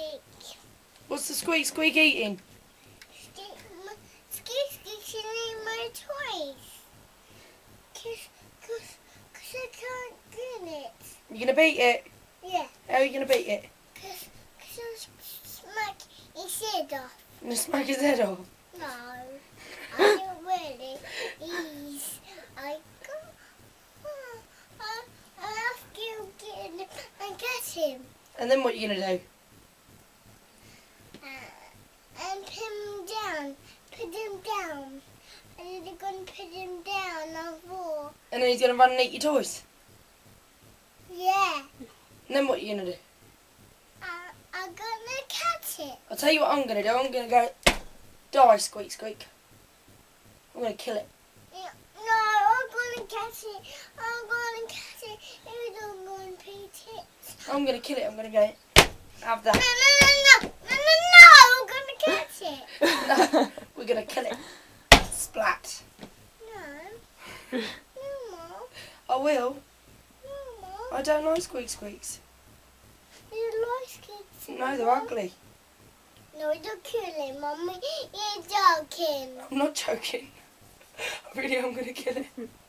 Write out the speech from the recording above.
squeak. What's the squeak squeak eating? Squeak should eat my toys. Cause I can't get it. You gonna beat it? Yeah. How are you gonna beat it? Cause I smack his head off. You gonna smack his head off? No, I don't really. Please, I have to get him and get him. And then what are you gonna do? And put him down. Put him down. And they're going to put him down on the floor. And then he's gonna run and eat your toys? Yeah. And then what are you gonna do? I'm going to catch it. I'll tell you what I'm gonna do. I'm gonna go, die, squeak squeak. I'm gonna kill it. Yeah, no, I'm going to catch it. I'm going to catch it. You don't go and beat it. I'm gonna kill it. I'm gonna go, have No, that. no, no, no, no, no, no, I'm going to catch it. No, we're gonna kill it. Splat. No. No, Mom. I will. No, Mom. I don't like squeak squeaks. You like kids. No, they're ugly. No, don't kill him, Mommy. You're joking. I'm not joking. I really am gonna kill it.